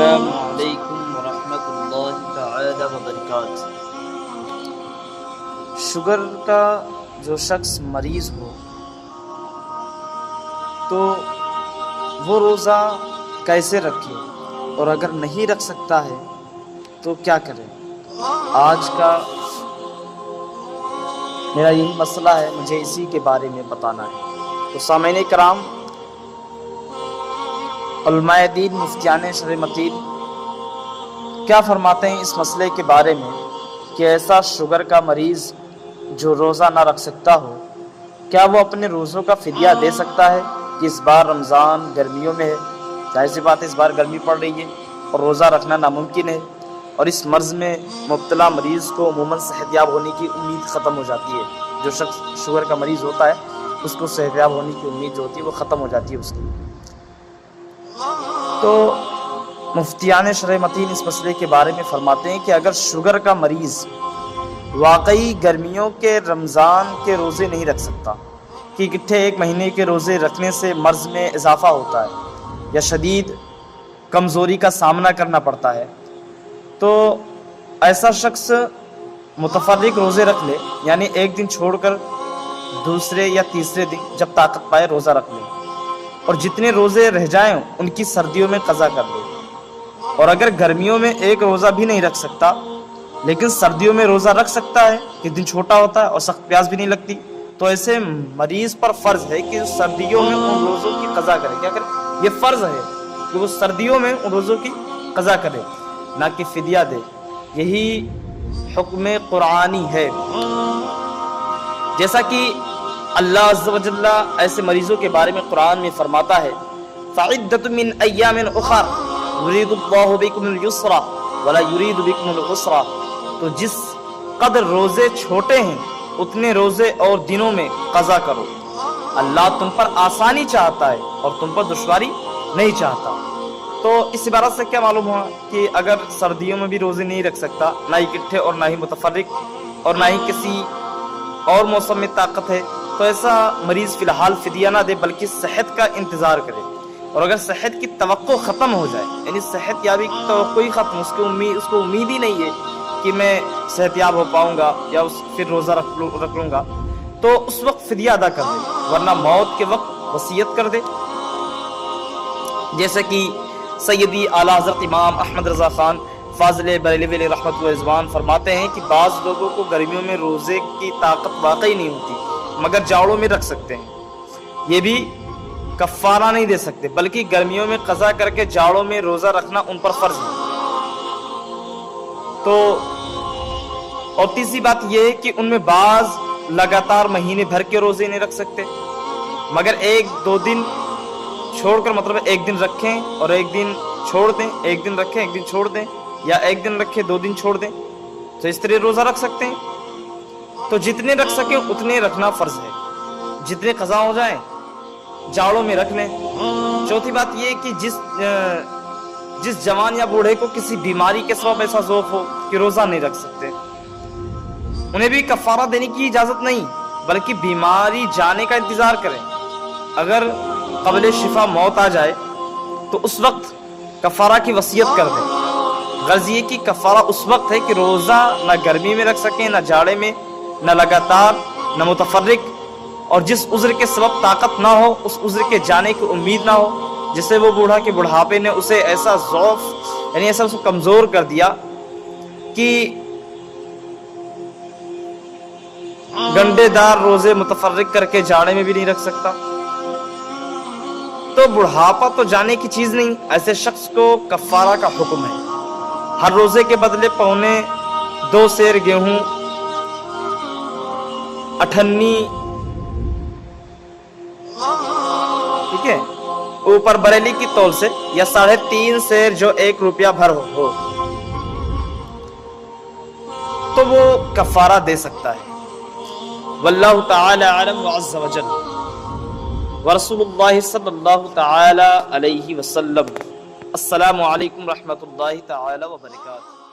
السلام علیکم ورحمۃ اللہ تعالی وبرکاتہ۔ شوگر کا جو شخص مریض ہو تو وہ روزہ کیسے رکھے، اور اگر نہیں رکھ سکتا ہے تو کیا کرے؟ آج کا میرا یہی مسئلہ ہے، مجھے اسی کے بارے میں بتانا ہے۔ تو سامعین کرام، علماء دین، مفتیان شرع متین کیا فرماتے ہیں اس مسئلے کے بارے میں کہ ایسا شوگر کا مریض جو روزہ نہ رکھ سکتا ہو، کیا وہ اپنے روزوں کا فدیہ دے سکتا ہے؟ کہ اس بار رمضان گرمیوں میں ہے، ظاہر سی بات ہے اس بار گرمی پڑ رہی ہے اور روزہ رکھنا ناممکن ہے، اور اس مرض میں مبتلا مریض کو عموماً صحت یاب ہونے کی امید ختم ہو جاتی ہے۔ جو شخص شوگر کا مریض ہوتا ہے اس کو صحت یاب ہونے کی امید جو ہوتی ہے وہ ختم ہو جاتی ہے اس کی۔ تو مفتیان شرع متین اس مسئلے کے بارے میں فرماتے ہیں کہ اگر شوگر کا مریض واقعی گرمیوں کے رمضان کے روزے نہیں رکھ سکتا، کہ اکٹھے ایک مہینے کے روزے رکھنے سے مرض میں اضافہ ہوتا ہے یا شدید کمزوری کا سامنا کرنا پڑتا ہے، تو ایسا شخص متفرق روزے رکھ لے، یعنی ایک دن چھوڑ کر دوسرے یا تیسرے دن جب طاقت پائے روزہ رکھ لے، اور جتنے روزے رہ جائیں ان کی سردیوں میں قضا کر لے۔ اور اگر گرمیوں میں ایک روزہ بھی نہیں رکھ سکتا لیکن سردیوں میں روزہ رکھ سکتا ہے کہ دن چھوٹا ہوتا ہے اور سخت پیاس بھی نہیں لگتی، تو ایسے مریض پر فرض ہے کہ سردیوں میں ان روزوں کی قضا کرے۔ کیا کرے؟ یہ فرض ہے کہ وہ سردیوں میں ان روزوں کی قضا کرے، نہ کہ فدیہ دے۔ یہی حکم قرآنی ہے، جیسا کہ اللہ عز و جل ایسے مریضوں کے بارے میں قرآن میں فرماتا ہے فَعِدَّةٌ مِّنْ أَيَّامٍ أُخَرَ يُرِيدُ اللَّهُ بِكُمُ الْيُسْرَ وَلَا يُرِيدُ بِكُمُ الْعُسْرَ۔ تو جس قدر روزے چھوٹے ہیں اتنے روزے اور دنوں میں قضا کرو، اللہ تم پر آسانی چاہتا ہے اور تم پر دشواری نہیں چاہتا۔ تو اس عبارت سے کیا معلوم ہوا کہ اگر سردیوں میں بھی روزے نہیں رکھ سکتا، نہ اکٹھے اور نہ ہی متفرق، اور نہ ہی کسی اور موسم میں طاقت ہے، تو ایسا مریض فی الحال فدیہ نہ دے بلکہ صحت کا انتظار کرے۔ اور اگر صحت کی توقع ختم ہو جائے، یعنی صحت یابی کی توقع ہی ختم، اس کو امید ہی نہیں ہے کہ میں صحت یاب ہو پاؤں گا یا پھر روزہ رکھ لوں گا، تو اس وقت فدیہ ادا کر دے، ورنہ موت کے وقت وصیت کر دے۔ جیسے کہ سیدی اعلیٰ حضرت امام احمد رضا خان فاضل بریلوی علیہ رحمۃ و رضوان فرماتے ہیں کہ بعض لوگوں کو گرمیوں میں روزے کی طاقت واقعی نہیں ہوتی مگر جاڑوں میں رکھ سکتے ہیں، یہ بھی کفارہ نہیں دے سکتے بلکہ گرمیوں میں قضا کر کے جاڑوں میں روزہ رکھنا ان پر فرض ہے۔ تو اور تیسری بات یہ ہے کہ ان میں بعض لگاتار مہینے بھر کے روزے نہیں رکھ سکتے مگر ایک دو دن چھوڑ کر، مطلب ایک دن رکھیں اور ایک دن چھوڑ دیں، ایک دن رکھیں ایک دن چھوڑ دیں، یا ایک دن رکھیں دو دن چھوڑ دیں، تو اس طرح روزہ رکھ سکتے ہیں۔ تو جتنے رکھ سکیں اتنے رکھنا فرض ہے، جتنے قضا ہو جائیں جاڑوں میں رکھ لیں۔ چوتھی بات یہ کہ جس جوان یا بوڑھے کو کسی بیماری کے سبب ایسا ذوف ہو کہ روزہ نہیں رکھ سکتے، انہیں بھی کفارہ دینے کی اجازت نہیں بلکہ بیماری جانے کا انتظار کریں۔ اگر قبل شفا موت آ جائے تو اس وقت کفارہ کی وصیت کر دیں۔ غرض یہ کہ کفارہ اس وقت ہے کہ روزہ نہ گرمی میں رکھ سکیں، نہ جاڑے میں، نہ لگاتار، نہ متفرق، اور جس عذر کے سبب طاقت نہ ہو، اس عذر کے جانے کی امید نہ ہو، جسے وہ بوڑھا کہ بڑھاپے نے اسے ایسا ضعف، یعنی ایسا اسے کمزور کر دیا کہ گنڈے دار روزے متفرق کر کے جاڑے میں بھی نہیں رکھ سکتا۔ تو بڑھاپا تو جانے کی چیز نہیں، ایسے شخص کو کفارہ کا حکم ہے۔ ہر روزے کے بدلے 2.25 سیر گیہوں، 98 ٹھیک ہے اوپر بریلی کی تول سے، یا 3.5 سیر جو 1 روپیہ بھر ہو، تو وہ کفارہ دے سکتا ہے۔ واللہ تعالی اعلم وعز وجل ورسول اللہ صلی اللہ تعالی علیہ وسلم۔ السلام علیکم رحمۃ اللہ تعالی وبرکاتہ۔